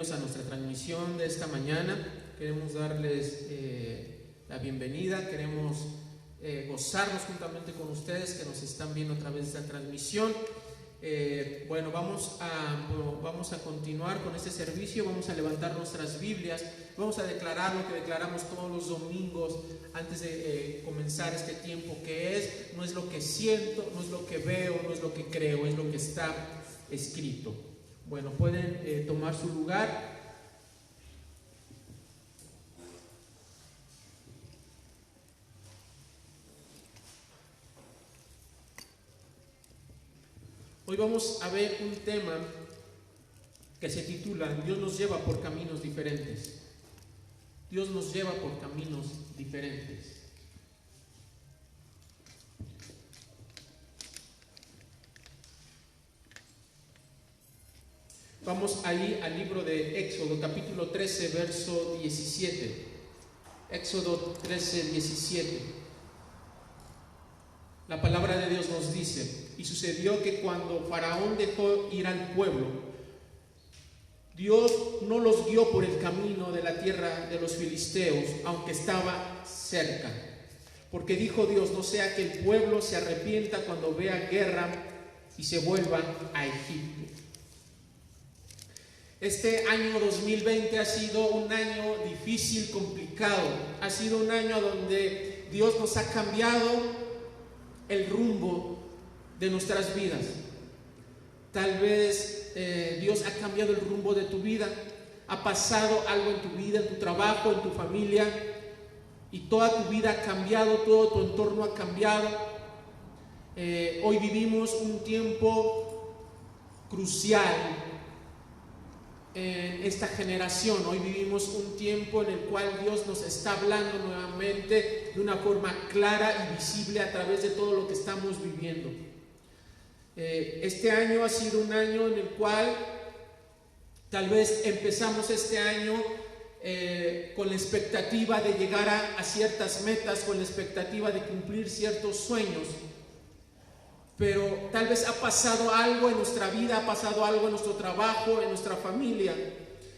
A nuestra transmisión de esta mañana. Queremos darles la bienvenida, queremos gozarnos juntamente con ustedes que nos están viendo a través de esta transmisión. Vamos a continuar con este servicio, vamos a levantar nuestras Biblias, vamos a declarar lo que declaramos todos los domingos antes de comenzar este tiempo, que no es lo que siento, no es lo que veo, no es lo que creo, es lo que está escrito. Bueno, pueden tomar su lugar. Hoy vamos a ver un tema que se titula Dios nos lleva por caminos diferentes. Dios nos lleva por caminos diferentes. Vamos ahí al libro de Éxodo, capítulo 13, verso 17. Éxodo 13, 17. La palabra de Dios nos dice: y sucedió que cuando Faraón dejó ir al pueblo, Dios no los guió por el camino de la tierra de los filisteos, aunque estaba cerca. Porque dijo Dios: no sea que el pueblo se arrepienta cuando vea guerra y se vuelva a Egipto. Este año 2020 ha sido un año difícil, complicado. Ha sido un año donde Dios nos ha cambiado el rumbo de nuestras vidas. Tal vez Dios ha cambiado el rumbo de tu vida. Ha pasado algo en tu vida, en tu trabajo, en tu familia, y toda tu vida ha cambiado, todo tu entorno ha cambiado. Hoy vivimos un tiempo crucial en esta generación. Hoy vivimos un tiempo en el cual Dios nos está hablando nuevamente de una forma clara y visible a través de todo lo que estamos viviendo. Este año ha sido un año en el cual tal vez empezamos este año con la expectativa de llegar a ciertas metas, con la expectativa de cumplir ciertos sueños. Pero tal vez ha pasado algo en nuestra vida, ha pasado algo en nuestro trabajo, en nuestra familia,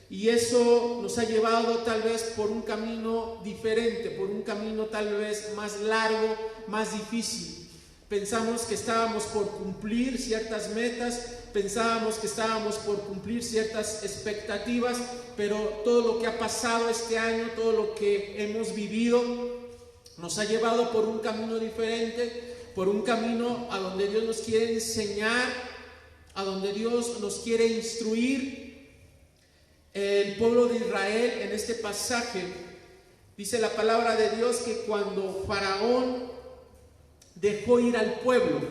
y eso nos ha llevado tal vez por un camino diferente, por un camino tal vez más largo, más difícil. Pensamos que estábamos por cumplir ciertas metas, pensábamos que estábamos por cumplir ciertas expectativas, pero todo lo que ha pasado este año, todo lo que hemos vivido, nos ha llevado por un camino diferente, por un camino a donde Dios nos quiere enseñar, a donde Dios nos quiere instruir. El pueblo de Israel, en este pasaje, dice la palabra de Dios que cuando Faraón dejó ir al pueblo,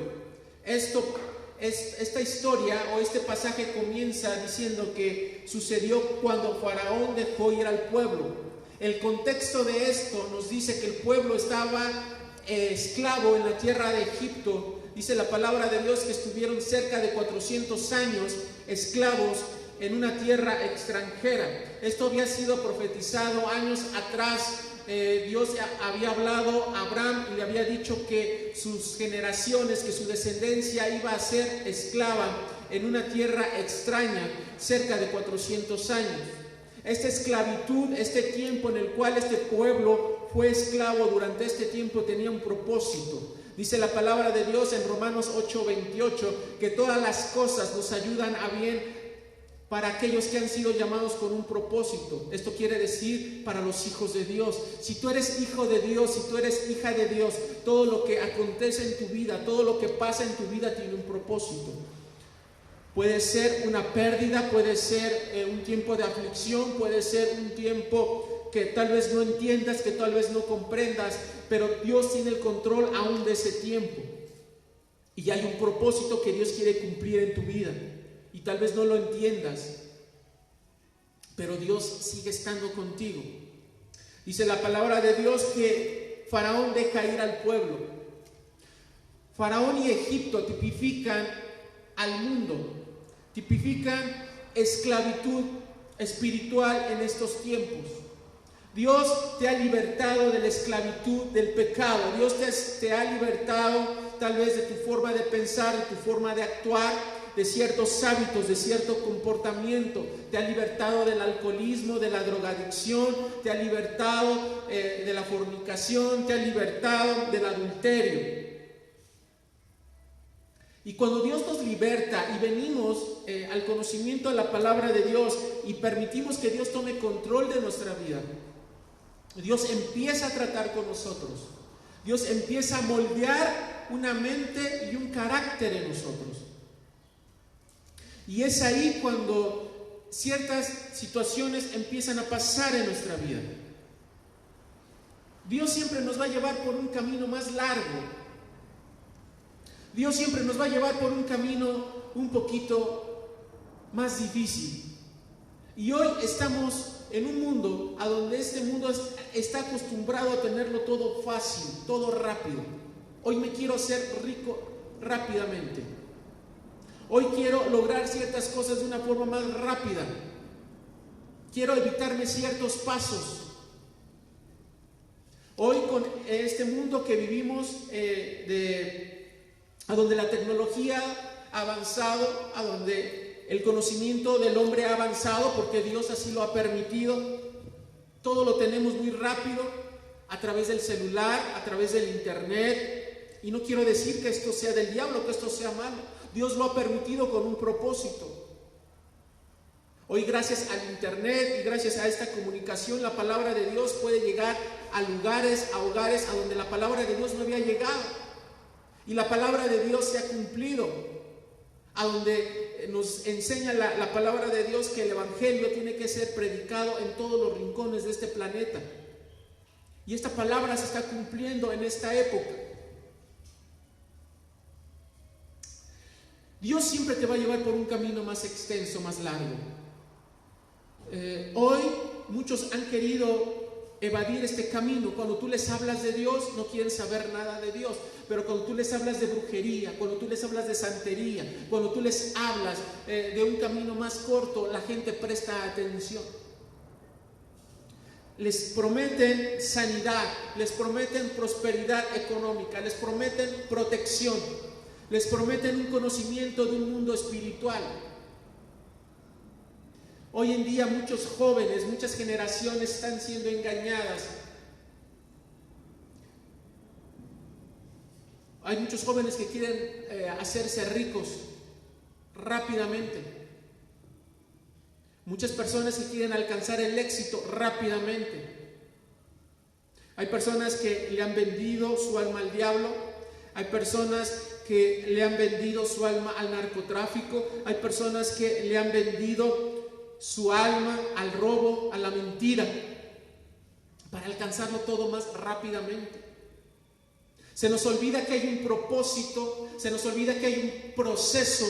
esta historia o este pasaje comienza diciendo que sucedió cuando Faraón dejó ir al pueblo. El contexto de esto nos dice que el pueblo estaba esclavo en la tierra de Egipto. Dice la palabra de Dios que estuvieron cerca de 400 años esclavos en una tierra extranjera. Esto había sido profetizado años atrás. Dios había hablado a Abraham y le había dicho que sus generaciones, que su descendencia iba a ser esclava en una tierra extraña cerca de 400 años. Esta esclavitud, este tiempo en el cual este pueblo fue esclavo, durante este tiempo tenía un propósito. Dice la palabra de Dios en Romanos 8:28 que todas las cosas nos ayudan a bien para aquellos que han sido llamados con un propósito. Esto quiere decir para los hijos de Dios. Si tú eres hijo de Dios, si tú eres hija de Dios, todo lo que acontece en tu vida, todo lo que pasa en tu vida tiene un propósito. Puede ser una pérdida, puede ser un tiempo de aflicción, puede ser un tiempo que tal vez no entiendas, que tal vez no comprendas, pero Dios tiene el control aún de ese tiempo. Y hay un propósito que Dios quiere cumplir en tu vida. Y tal vez no lo entiendas, pero Dios sigue estando contigo. Dice la palabra de Dios que Faraón deja ir al pueblo. Faraón y Egipto tipifican al mundo, tipifican esclavitud espiritual en estos tiempos. Dios te ha libertado de la esclavitud del pecado. Dios te ha libertado tal vez de tu forma de pensar, de tu forma de actuar. de ciertos hábitos, de cierto comportamiento, te ha libertado del alcoholismo, de la drogadicción, te ha libertado de la fornicación, te ha libertado del adulterio. Y cuando Dios nos liberta y venimos al conocimiento de la palabra de Dios y permitimos que Dios tome control de nuestra vida, Dios empieza a tratar con nosotros. Dios empieza a moldear una mente y un carácter en nosotros. Y es ahí cuando ciertas situaciones empiezan a pasar en nuestra vida. Dios siempre nos va a llevar por un camino más largo. Dios siempre nos va a llevar por un camino un poquito más difícil. Y hoy estamos en un mundo a donde este mundo está acostumbrado a tenerlo todo fácil, todo rápido. Hoy me quiero hacer rico rápidamente. Hoy quiero lograr ciertas cosas de una forma más rápida. Quiero evitarme ciertos pasos. Hoy con este mundo que vivimos, a donde la tecnología ha avanzado, a donde el conocimiento del hombre ha avanzado, porque Dios así lo ha permitido, todo lo tenemos muy rápido, a través del celular, a través del internet. Y no quiero decir que esto sea del diablo, que esto sea malo. Dios lo ha permitido con un propósito. Hoy, gracias al internet y gracias a esta comunicación, la palabra de Dios puede llegar a lugares, a hogares a donde la palabra de Dios no había llegado. Y la palabra de Dios se ha cumplido, a donde nos enseña la palabra de Dios que el evangelio tiene que ser predicado en todos los rincones de este planeta. Y esta palabra se está cumpliendo en esta época. Dios siempre te va a llevar por un camino más extenso, más largo. Hoy muchos han querido evadir este camino. Cuando tú les hablas de Dios, no quieren saber nada de Dios. Pero cuando tú les hablas de brujería, cuando tú les hablas de santería, cuando tú les hablas de un camino más corto, la gente presta atención. Les prometen sanidad, les prometen prosperidad económica, les prometen protección, les prometen un conocimiento de un mundo espiritual. Hoy en día muchos jóvenes, muchas generaciones están siendo engañadas. Hay muchos jóvenes que quieren hacerse ricos rápidamente. Muchas personas que quieren alcanzar el éxito rápidamente. Hay personas que le han vendido su alma al diablo. Hay personas que le han vendido su alma al narcotráfico. Hay personas que le han vendido su alma al robo, a la mentira, para alcanzarlo todo más rápidamente. Se nos olvida que hay un propósito, se nos olvida que hay un proceso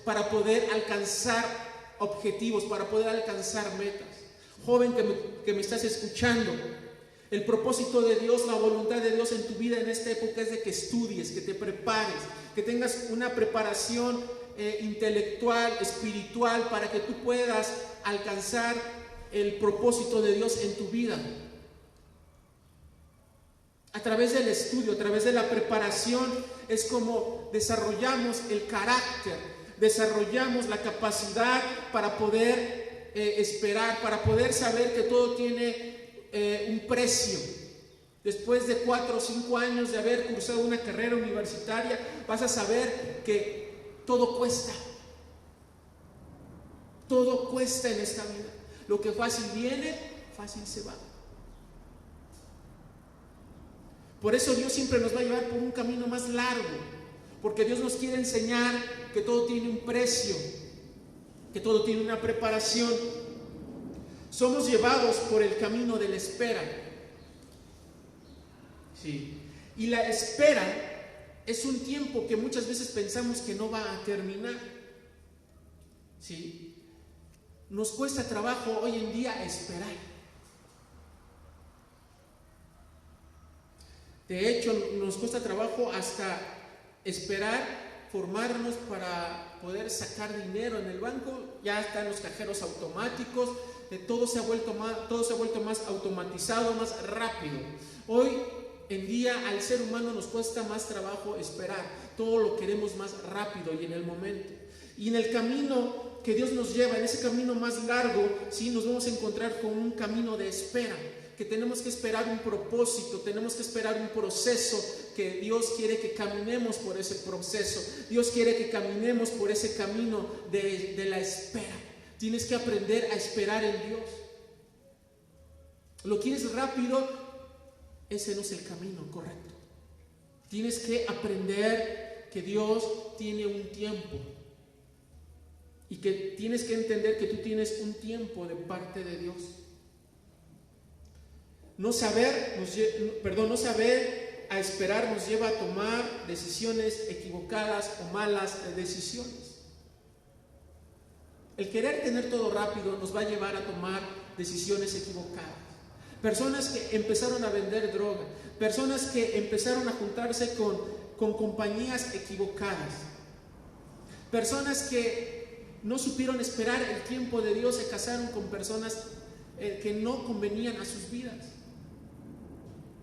para poder alcanzar objetivos, para poder alcanzar metas. Joven que me estás escuchando, el propósito de Dios, la voluntad de Dios en tu vida en esta época es de que estudies, que te prepares, que tengas una preparación intelectual, espiritual, para que tú puedas alcanzar el propósito de Dios en tu vida. A través del estudio, a través de la preparación, es como desarrollamos el carácter, desarrollamos la capacidad para poder esperar, para poder saber que todo tiene un precio. Después de 4 o 5 años de haber cursado una carrera universitaria, vas a saber que todo cuesta. Todo cuesta en esta vida. Lo que fácil viene, fácil se va. Por eso Dios siempre nos va a llevar por un camino más largo, porque Dios nos quiere enseñar que todo tiene un precio, que todo tiene una preparación. Somos llevados por el camino de la espera. Sí. Y la espera es un tiempo que muchas veces pensamos que no va a terminar. Sí. Nos cuesta trabajo hoy en día esperar. De hecho, nos cuesta trabajo hasta esperar, formarnos para poder sacar dinero en el banco. Ya están los cajeros automáticos, todo se ha vuelto más automatizado, más rápido. Hoy en día al ser humano nos cuesta más trabajo esperar, todo lo queremos más rápido y en el momento. Y en el camino que Dios nos lleva, en ese camino más largo, sí, nos vamos a encontrar con un camino de espera, que tenemos que esperar un propósito, tenemos que esperar un proceso, que Dios quiere que caminemos por ese proceso. Dios quiere que caminemos por ese camino de la espera. Tienes que aprender a esperar en Dios. ¿Lo quieres rápido? Ese no es el camino correcto. Tienes que aprender que Dios tiene un tiempo y que tienes que entender que tú tienes un tiempo de parte de Dios. No saber a esperar nos lleva a tomar decisiones equivocadas o malas decisiones. El querer tener todo rápido nos va a llevar a tomar decisiones equivocadas. Personas que empezaron a vender droga, personas que empezaron a juntarse con compañías equivocadas, personas que no supieron esperar el tiempo de Dios, se casaron con personas que no convenían a sus vidas.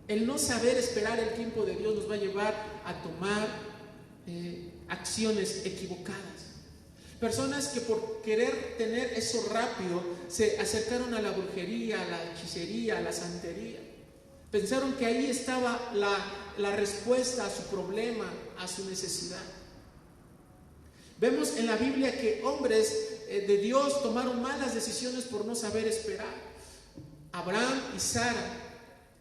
El no saber esperar el tiempo de Dios nos va a llevar a tomar acciones equivocadas. Personas que por querer tener eso rápido se acercaron a la brujería, a la hechicería, a la santería. Pensaron que ahí estaba la respuesta a su problema, a su necesidad. Vemos en la Biblia que hombres de Dios tomaron malas decisiones por no saber esperar. Abraham y Sara.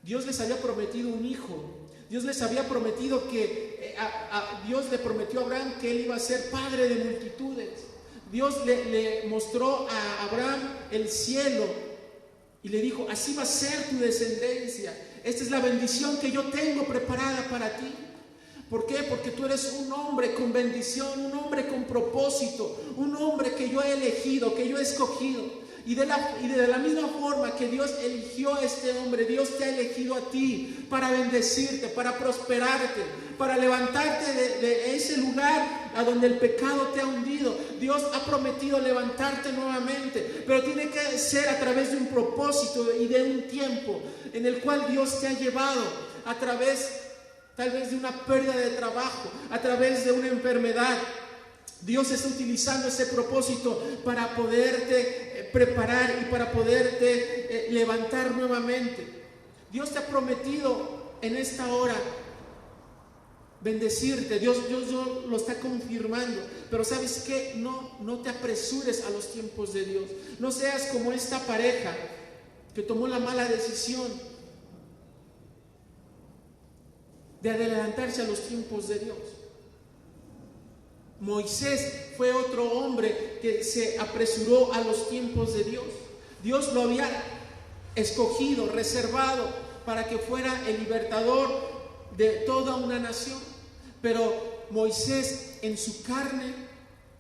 Dios les había prometido un hijo. Dios les había prometido que Dios le prometió a Abraham que él iba a ser padre de multitudes. Dios le mostró a Abraham el cielo y le dijo: así va a ser tu descendencia. Esta es la bendición que yo tengo preparada para ti. ¿Por qué? Porque tú eres un hombre con bendición, un hombre con propósito, un hombre que yo he elegido, que yo he escogido. Y de la misma forma que Dios eligió a este hombre, Dios te ha elegido a ti para bendecirte, para prosperarte, para levantarte de ese lugar a donde el pecado te ha hundido. Dios ha prometido levantarte nuevamente, pero tiene que ser a través de un propósito y de un tiempo en el cual Dios te ha llevado, a través tal vez de una pérdida de trabajo, a través de una enfermedad. Dios está utilizando ese propósito para poderte preparar y para poderte levantar nuevamente. Dios te ha prometido en esta hora bendecirte. Dios lo está confirmando. Pero ¿sabes qué? No te apresures a los tiempos de Dios. No seas como esta pareja que tomó la mala decisión de adelantarse a los tiempos de Dios. Moisés fue otro hombre que se apresuró a los tiempos de Dios. Dios lo había escogido, reservado para que fuera el libertador de toda una nación. Pero Moisés en su carne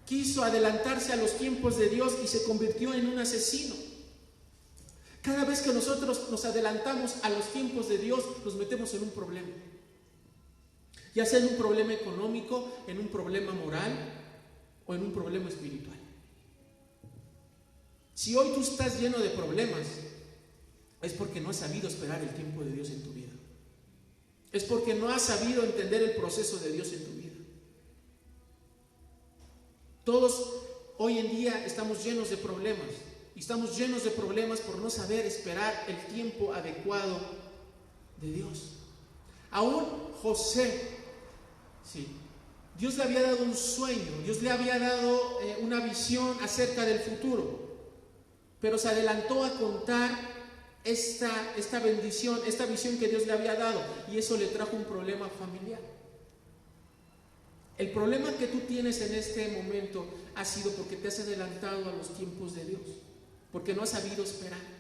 quiso adelantarse a los tiempos de Dios y se convirtió en un asesino. Cada vez que nosotros nos adelantamos a los tiempos de Dios, nos metemos en un problema. Ya sea en un problema económico, en un problema moral o en un problema espiritual. Si hoy tú estás lleno de problemas, es porque no has sabido esperar el tiempo de Dios en tu vida. Es porque no has sabido entender el proceso de Dios en tu vida. Todos hoy en día estamos llenos de problemas. Y estamos llenos de problemas por no saber esperar el tiempo adecuado de Dios. Aún José, sí, Dios le había dado un sueño, Dios le había dado una visión acerca del futuro, pero se adelantó a contar esta bendición, esta visión que Dios le había dado, y eso le trajo un problema familiar. El problema que tú tienes en este momento ha sido porque te has adelantado a los tiempos de Dios, porque no has sabido esperar.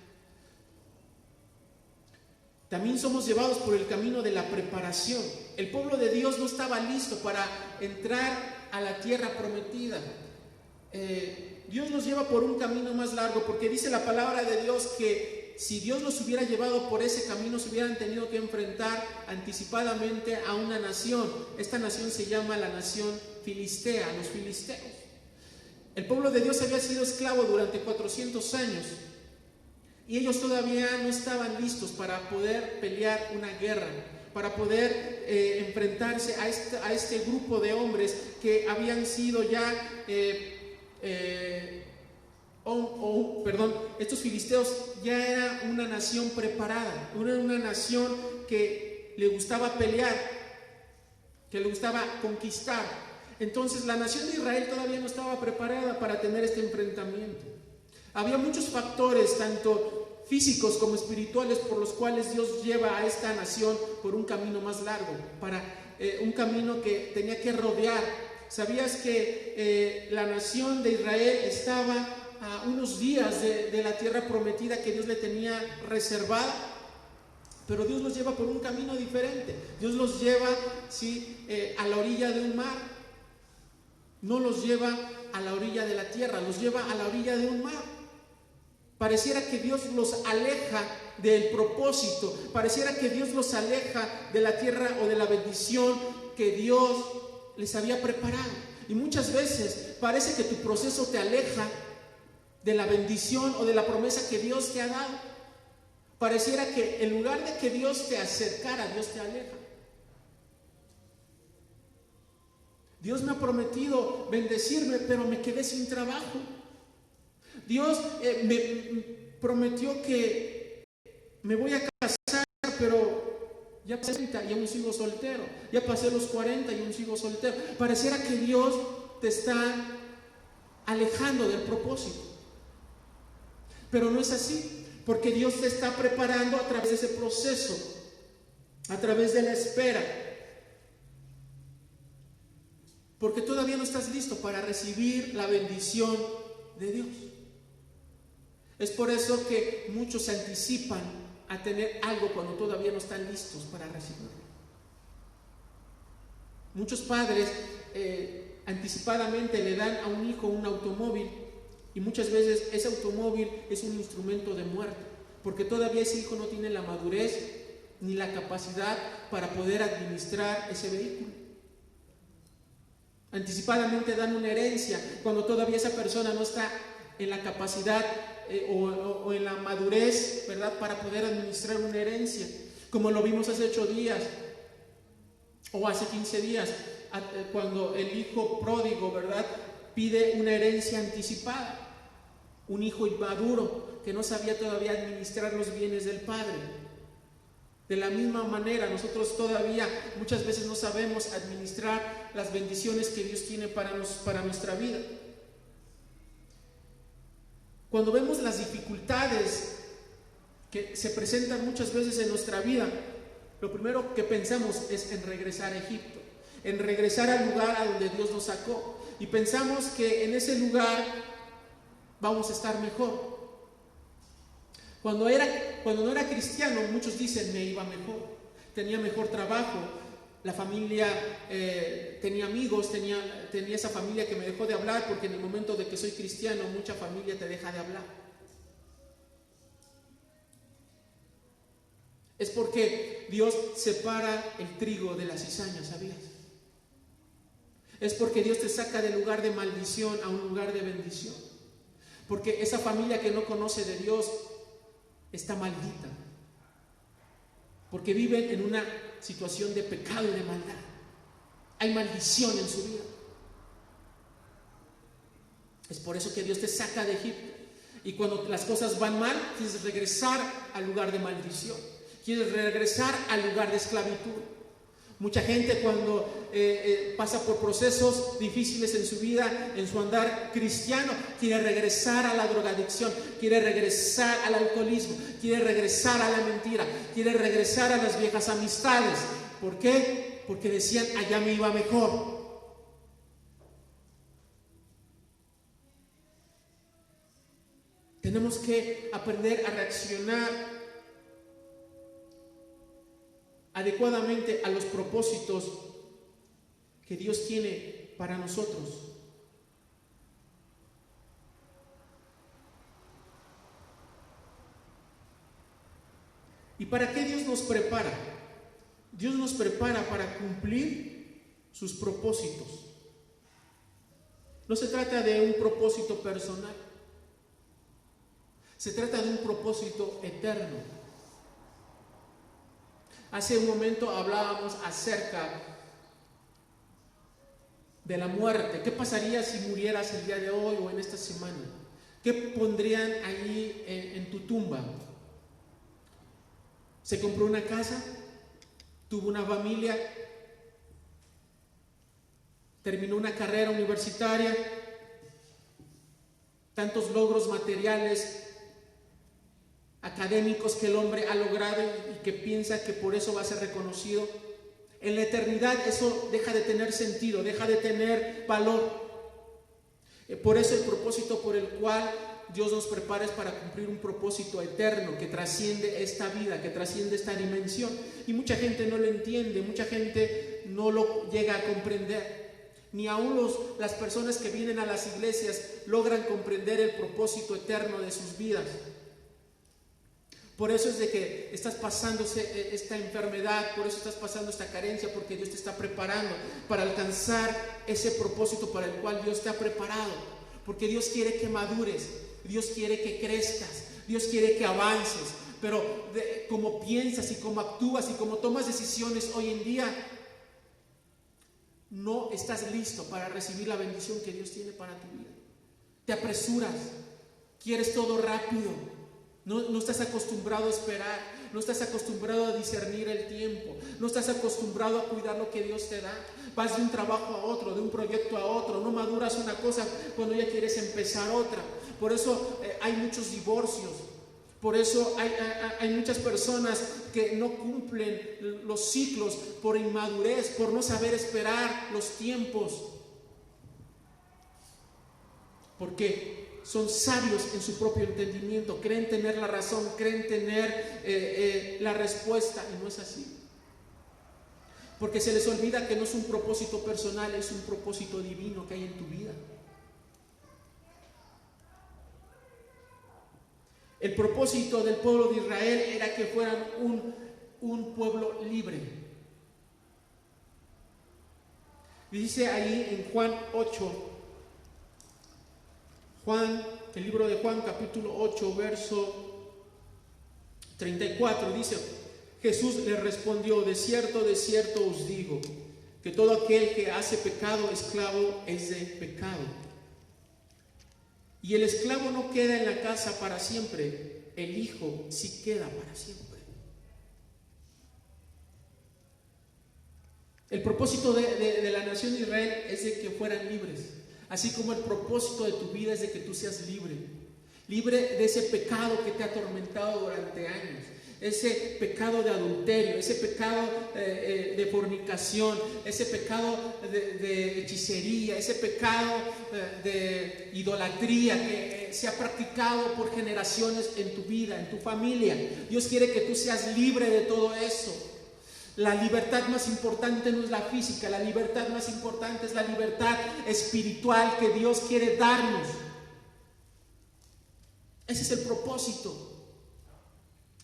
También somos llevados por el camino de la preparación. El pueblo de Dios no estaba listo para entrar a la tierra prometida. Dios nos lleva por un camino más largo, porque dice la palabra de Dios que si Dios los hubiera llevado por ese camino, se hubieran tenido que enfrentar anticipadamente a una nación. Esta nación se llama la nación filistea, los filisteos. El pueblo de Dios había sido esclavo durante 400 años. Y ellos todavía no estaban listos para poder pelear una guerra, para poder enfrentarse a este grupo de hombres que habían sido ya estos filisteos ya era una nación preparada, era una nación que le gustaba pelear, que le gustaba conquistar. Entonces la nación de Israel todavía no estaba preparada para tener este enfrentamiento. Había muchos factores, tanto físicos como espirituales, por los cuales Dios lleva a esta nación por un camino más largo, para un camino que tenía que rodear. ¿Sabías que la nación de Israel estaba a unos días de la tierra prometida que Dios le tenía reservada? Pero Dios los lleva por un camino diferente. Dios los lleva, ¿sí?, a la orilla de un mar. No los lleva a la orilla de la tierra, los lleva a la orilla de un mar. Pareciera que Dios los aleja del propósito, pareciera que Dios los aleja de la tierra o de la bendición que Dios les había preparado. Y muchas veces parece que tu proceso te aleja de la bendición o de la promesa que Dios te ha dado. Pareciera que en lugar de que Dios te acercara, Dios te aleja. Dios me ha prometido bendecirme, pero me quedé sin trabajo. Dios me prometió que me voy a casar, pero ya pasé 30 y aún sigo soltero. Ya pasé los 40 y aún sigo soltero. Pareciera que Dios te está alejando del propósito. Pero no es así, porque Dios te está preparando a través de ese proceso, a través de la espera. Porque todavía no estás listo para recibir la bendición de Dios. Es por eso que muchos se anticipan a tener algo cuando todavía no están listos para recibirlo. Muchos padres anticipadamente le dan a un hijo un automóvil, y muchas veces ese automóvil es un instrumento de muerte, porque todavía ese hijo no tiene la madurez ni la capacidad para poder administrar ese vehículo. Anticipadamente dan una herencia cuando todavía esa persona no está en la capacidad o en la madurez, ¿verdad?, para poder administrar una herencia, como lo vimos hace 8 días o hace 15 días, cuando el hijo pródigo, ¿verdad?, pide una herencia anticipada. Un hijo inmaduro que no sabía todavía administrar los bienes del padre. De la misma manera, nosotros todavía muchas veces no sabemos administrar las bendiciones que Dios tiene para nuestra vida. Cuando vemos las dificultades que se presentan muchas veces en nuestra vida, lo primero que pensamos es en regresar a Egipto, en regresar al lugar a donde Dios nos sacó, y pensamos que en ese lugar vamos a estar mejor. Cuando no era cristiano, muchos dicen me iba mejor, tenía mejor trabajo, la familia, tenía amigos, tenía esa familia que me dejó de hablar, porque en el momento de que soy cristiano, mucha familia te deja de hablar. Es porque Dios separa el trigo de la cizaña, ¿sabías? Es porque Dios te saca del lugar de maldición a un lugar de bendición. Porque esa familia que no conoce de Dios está maldita, porque viven en una situación de pecado y de maldad. Hay maldición en su vida. Es por eso que Dios te saca de Egipto, y cuando las cosas van mal, quieres regresar al lugar de maldición, quieres regresar al lugar de esclavitud. Mucha gente cuando pasa por procesos difíciles en su vida, en su andar cristiano, quiere regresar a la drogadicción, quiere regresar al alcoholismo, quiere regresar a la mentira, quiere regresar a las viejas amistades. ¿Por qué? Porque decían, allá me iba mejor. Tenemos que aprender a reaccionar adecuadamente a los propósitos que Dios tiene para nosotros. ¿Y para qué Dios nos prepara? Dios nos prepara para cumplir sus propósitos. No se trata de un propósito personal, se trata de un propósito eterno. Hace un momento hablábamos acerca de la muerte. ¿Qué pasaría si murieras el día de hoy o en esta semana? ¿Qué pondrían ahí en tu tumba? ¿Se compró una casa? ¿Tuvo una familia? ¿Terminó una carrera universitaria? ¿Tantos logros materiales, académicos que el hombre ha logrado y que piensa que por eso va a ser reconocido? En la eternidad eso deja de tener sentido, deja de tener valor. Por eso el propósito por el cual Dios nos prepara es para cumplir un propósito eterno que trasciende esta vida, que trasciende esta dimensión. Y mucha gente no lo entiende, mucha gente no lo llega a comprender. Ni aún las personas que vienen a las iglesias logran comprender el propósito eterno de sus vidas. Por eso es de que estás pasando esta enfermedad, por eso estás pasando esta carencia, porque Dios te está preparando para alcanzar ese propósito para el cual Dios te ha preparado. Porque Dios quiere que madures, Dios quiere que crezcas, Dios quiere que avances. Pero como piensas y como actúas y como tomas decisiones hoy en día, no estás listo para recibir la bendición que Dios tiene para tu vida. Te apresuras, quieres todo rápido. No estás acostumbrado a esperar, no estás acostumbrado a discernir el tiempo, no estás acostumbrado a cuidar lo que Dios te da. Vas de un trabajo a otro, de un proyecto a otro, no maduras una cosa cuando ya quieres empezar otra. Por eso hay muchos divorcios, por eso hay muchas personas que no cumplen los ciclos por inmadurez, por no saber esperar los tiempos. ¿Por qué? Son sabios en su propio entendimiento, creen tener la razón, creen tener la respuesta, y no es así. Porque se les olvida que no es un propósito personal, es un propósito divino que hay en tu vida. El propósito del pueblo de Israel era que fueran un pueblo libre. Dice ahí en Juan 8, el libro de Juan, capítulo 8, verso 34, dice: Jesús le respondió: de cierto os digo, que todo aquel que hace pecado, esclavo es de pecado. Y el esclavo no queda en la casa para siempre, el hijo sí queda para siempre. El propósito de la nación de Israel es de que fueran libres. Así como el propósito de tu vida es de que tú seas libre. Libre de ese pecado que te ha atormentado durante años. Ese pecado de adulterio, ese pecado de fornicación, ese pecado de hechicería, ese pecado de idolatría que se ha practicado por generaciones en tu vida, en tu familia. Dios quiere que tú seas libre de todo eso. La libertad más importante no es la física, la libertad más importante es la libertad espiritual que Dios quiere darnos. Ese es el propósito.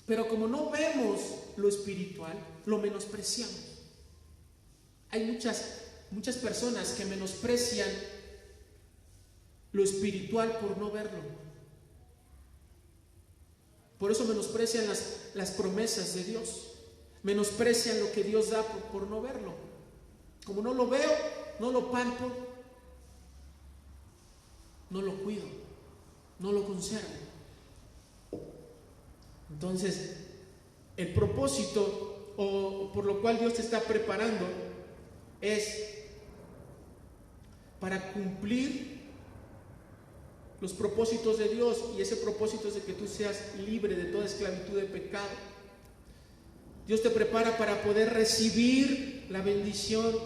Pero como no vemos lo espiritual, lo menospreciamos. Hay muchas personas que menosprecian lo espiritual por no verlo. Por eso menosprecian las promesas de Dios. Menosprecian lo que Dios da por no verlo. Como no lo veo, no lo palpo, no lo cuido, no lo conservo. Entonces, el propósito o por lo cual Dios te está preparando es para cumplir los propósitos de Dios, y ese propósito es de que tú seas libre de toda esclavitud de pecado. Dios te prepara para poder recibir la bendición.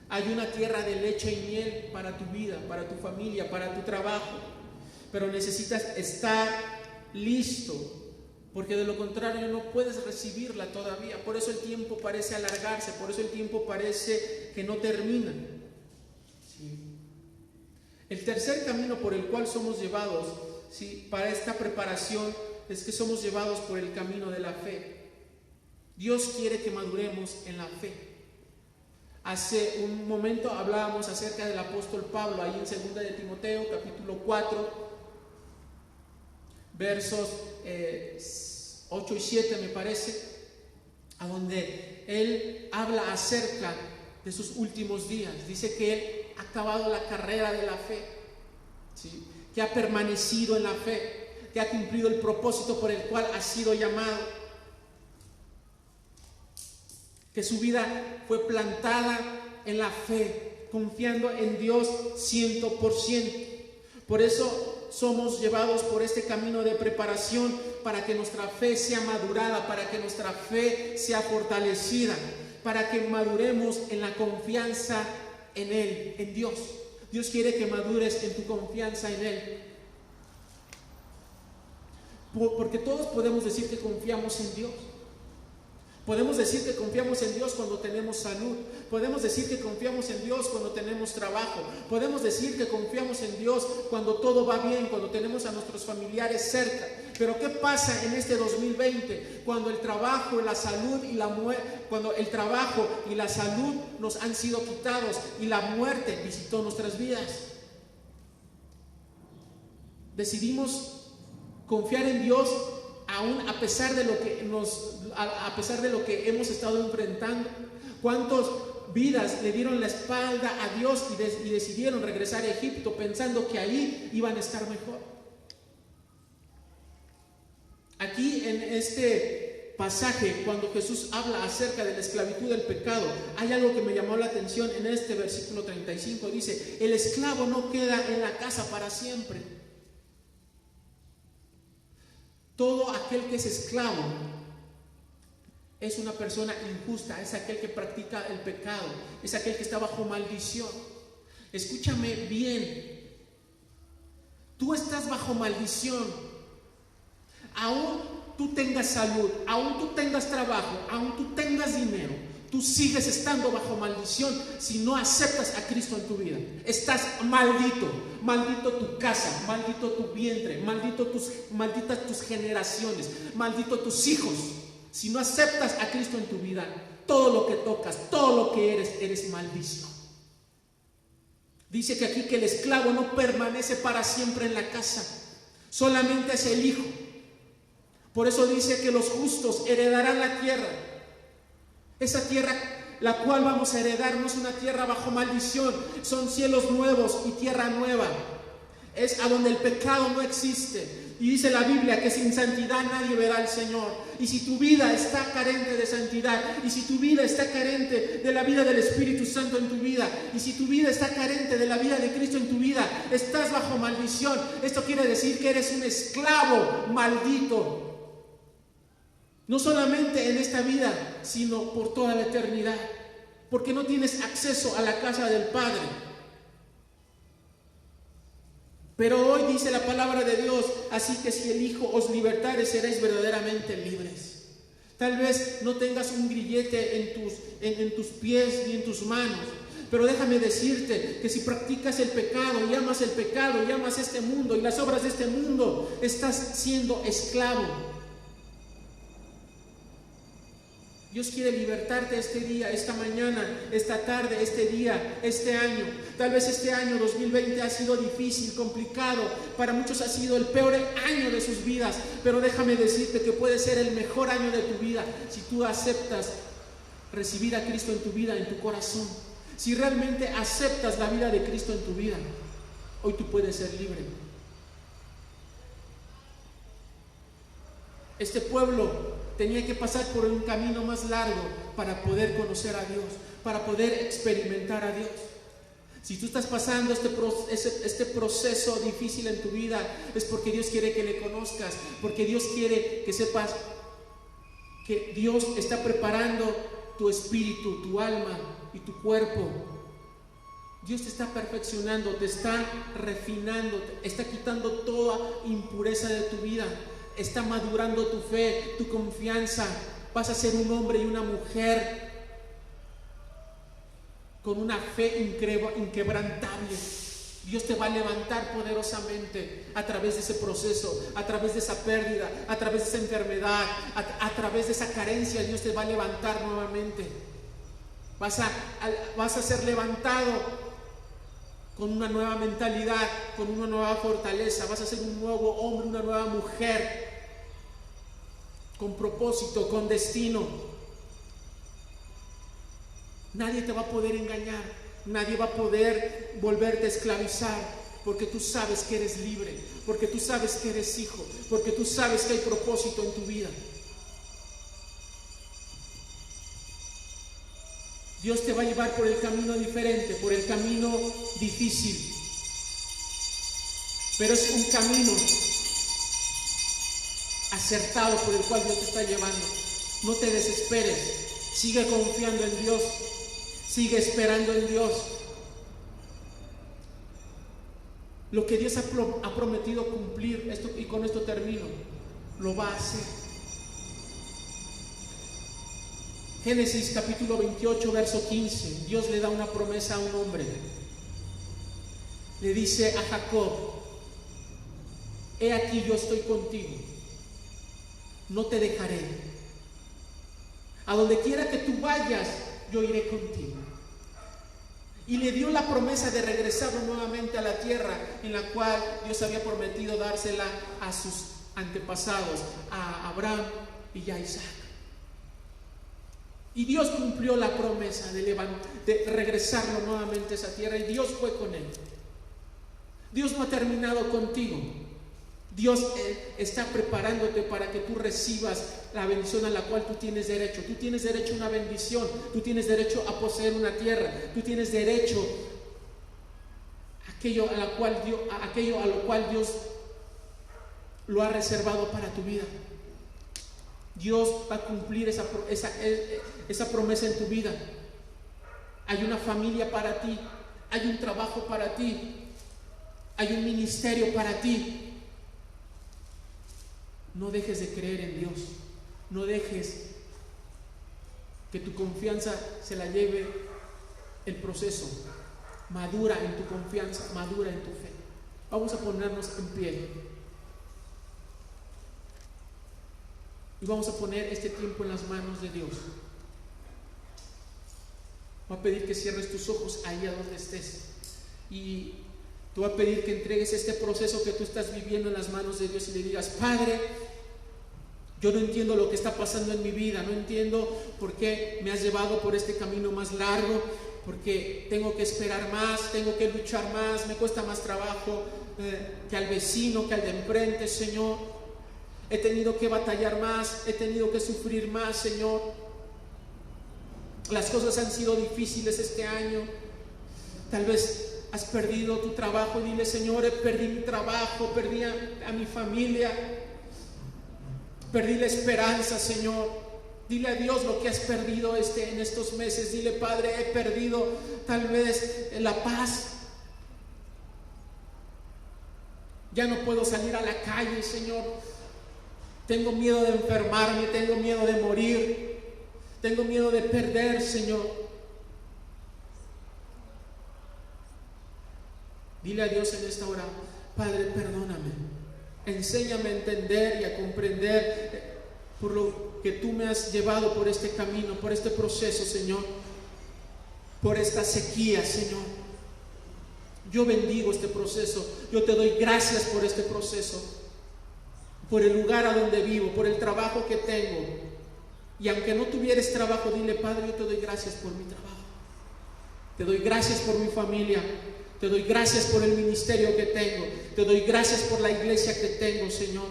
Hay una tierra de leche y miel para tu vida, para tu familia, para tu trabajo, pero necesitas estar listo, porque de lo contrario no puedes recibirla todavía. Por eso el tiempo parece alargarse, por eso el tiempo parece que no termina. ¿Sí? El tercer camino por el cual somos llevados, ¿sí?, para esta preparación, es que somos llevados por el camino de la fe. Dios quiere que maduremos en la fe. Hace un momento hablábamos acerca del apóstol Pablo, ahí en 2 de Timoteo, capítulo 4, versos 8 y 7 me parece, a donde él habla acerca de sus últimos días. Dice que él ha acabado la carrera de la fe, ¿sí? Que ha permanecido en la fe, que ha cumplido el propósito por el cual ha sido llamado, que su vida fue plantada en la fe, confiando en Dios 100%. Por eso somos llevados por este camino de preparación, para que nuestra fe sea madurada, para que nuestra fe sea fortalecida, para que maduremos en la confianza en Él, en Dios. Dios quiere que madures en tu confianza en Él. Porque todos podemos decir que confiamos en Dios. Podemos decir que confiamos en Dios cuando tenemos salud. Podemos decir que confiamos en Dios cuando tenemos trabajo. Podemos decir que confiamos en Dios cuando todo va bien, cuando tenemos a nuestros familiares cerca. Pero ¿qué pasa en este 2020? Cuando el trabajo, la salud y cuando el trabajo y la salud nos han sido quitados y la muerte visitó nuestras vidas. Decidimos confiar en Dios aún a pesar de lo que hemos estado enfrentando. ¿Cuántas vidas le dieron la espalda a Dios y decidieron regresar a Egipto pensando que ahí iban a estar mejor? Aquí en este pasaje, cuando Jesús habla acerca de la esclavitud del pecado, hay algo que me llamó la atención en este versículo 35. Dice: el esclavo no queda en la casa para siempre. Todo aquel que es esclavo es una persona injusta, es aquel que practica el pecado, es aquel que está bajo maldición. Escúchame bien, tú estás bajo maldición. Aún tú tengas salud, aún tú tengas trabajo, aún tú tengas dinero, tú sigues estando bajo maldición si no aceptas a Cristo en tu vida. Estás maldito. Maldito tu casa, maldito tu vientre, malditas tus generaciones, maldito tus hijos. Si no aceptas a Cristo en tu vida, todo lo que tocas, todo lo que eres maldición. Dice que aquí que el esclavo no permanece para siempre en la casa, solamente es el hijo. Por eso dice que los justos heredarán la tierra. Esa tierra la cual vamos a heredar no es una tierra bajo maldición, son cielos nuevos y tierra nueva. Es a donde el pecado no existe. Y dice la Biblia que sin santidad nadie verá al Señor. Y si tu vida está carente de santidad, y si tu vida está carente de la vida del Espíritu Santo en tu vida, y si tu vida está carente de la vida de Cristo en tu vida, estás bajo maldición. Esto quiere decir que eres un esclavo maldito. No solamente en esta vida, sino por toda la eternidad, porque no tienes acceso a la casa del Padre. Pero hoy dice la palabra de Dios: así que si el Hijo os libertare, seréis verdaderamente libres. Tal vez no tengas un grillete en tus pies ni en tus manos, pero déjame decirte que si practicas el pecado y amas este mundo y las obras de este mundo, estás siendo esclavo. Dios quiere libertarte este día, esta mañana, esta tarde, este día, este año. Tal vez este año 2020 ha sido difícil, complicado. Para muchos ha sido el peor año de sus vidas. Pero déjame decirte que puede ser el mejor año de tu vida si tú aceptas recibir a Cristo en tu vida, en tu corazón. Si realmente aceptas la vida de Cristo en tu vida, hoy tú puedes ser libre. Este pueblo tenía que pasar por un camino más largo para poder conocer a Dios, para poder experimentar a Dios. Si tú estás pasando este proceso difícil en tu vida, es porque Dios quiere que le conozcas, porque Dios quiere que sepas que Dios está preparando tu espíritu, tu alma y tu cuerpo. Dios te está perfeccionando, te está refinando, te está quitando toda impureza de tu vida. Está madurando tu fe, tu confianza. Vas a ser un hombre y una mujer con una fe inquebrantable. Dios te va a levantar poderosamente a través de ese proceso, a través de esa pérdida, a través de esa enfermedad, a través de esa carencia. Dios te va a levantar nuevamente. Vas a ser levantado con una nueva mentalidad, con una nueva fortaleza. Vas a ser un nuevo hombre, una nueva mujer, con propósito, con destino. Nadie te va a poder engañar, nadie va a poder volverte a esclavizar, porque tú sabes que eres libre, porque tú sabes que eres hijo, porque tú sabes que hay propósito en tu vida. Dios te va a llevar por el camino diferente, por el camino difícil, pero es un camino acertado por el cual Dios te está llevando. No te desesperes, sigue confiando en Dios, sigue esperando en Dios. Lo que Dios ha prometido cumplir, esto, y con esto termino, lo va a hacer. Génesis capítulo 28, verso 15. Dios le da una promesa a un hombre. Le dice a Jacob: he aquí, yo estoy contigo, no te dejaré. A donde quiera que tú vayas, yo iré contigo. Y le dio la promesa de regresarlo nuevamente a la tierra en la cual Dios había prometido dársela a sus antepasados, a Abraham y a Isaac. Y Dios cumplió la promesa de regresarlo nuevamente a esa tierra, y Dios fue con él. Dios no ha terminado contigo. Dios está preparándote para que tú recibas la bendición a la cual tú tienes derecho. Tú tienes derecho a una bendición, tú tienes derecho a poseer una tierra, tú tienes derecho a aquello a lo cual Dios lo ha reservado para tu vida. Dios va a cumplir esa promesa en tu vida. Hay una familia para ti, hay un trabajo para ti, hay un ministerio para ti. No dejes de creer en Dios, no dejes que tu confianza se la lleve el proceso. Madura en tu confianza, madura en tu fe. Vamos a ponernos en pie y vamos a poner este tiempo en las manos de Dios. Voy a pedir que cierres tus ojos ahí a donde estés, y te voy a pedir que entregues este proceso que tú estás viviendo en las manos de Dios y le digas: Padre, yo no entiendo lo que está pasando en mi vida, no entiendo por qué me has llevado por este camino más largo, porque tengo que esperar más, tengo que luchar más, me cuesta más trabajo que al vecino, que al de enfrente, Señor. He tenido que batallar más, he tenido que sufrir más, Señor. Las cosas han sido difíciles este año. Tal vez has perdido tu trabajo, y dile: Señor, perdí mi trabajo, perdí a mi familia, perdí la esperanza, Señor. Dile a Dios lo que has perdido en estos meses. Dile: Padre, he perdido tal vez la paz. Ya no puedo salir a la calle, Señor. Tengo miedo de enfermarme, tengo miedo de morir, tengo miedo de perder, Señor. Dile a Dios en esta hora: Padre, perdóname, enséñame a entender y a comprender por lo que tú me has llevado por este camino, por este proceso, Señor, por esta sequía, Señor. Yo bendigo este proceso, yo te doy gracias por este proceso, por el lugar a donde vivo, por el trabajo que tengo. Y aunque no tuvieres trabajo, dile: Padre, yo te doy gracias por mi trabajo, te doy gracias por mi familia, te doy gracias por el ministerio que tengo, te doy gracias por la iglesia que tengo, Señor,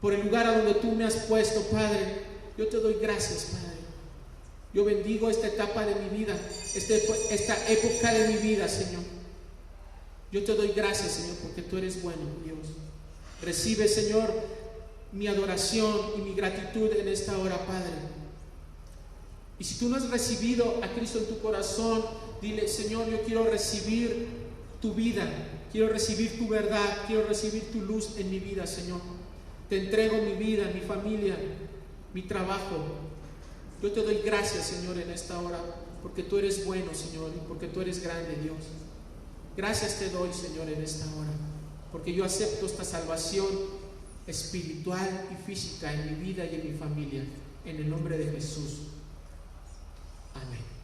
por el lugar a donde tú me has puesto, Padre. Yo te doy gracias, Padre. Yo bendigo esta etapa de mi vida, esta época de mi vida, Señor. Yo te doy gracias, Señor, porque tú eres bueno, Dios. Recibe, Señor, mi adoración y mi gratitud en esta hora, Padre. Y si tú no has recibido a Cristo en tu corazón, dile: Señor, yo quiero recibir tu vida, quiero recibir tu verdad, quiero recibir tu luz en mi vida, Señor. Te entrego mi vida, mi familia, mi trabajo. Yo te doy gracias, Señor, en esta hora, porque tú eres bueno, Señor, y porque tú eres grande, Dios. Gracias te doy, Señor, en esta hora, porque yo acepto esta salvación espiritual y física en mi vida y en mi familia, en el nombre de Jesús. Amén.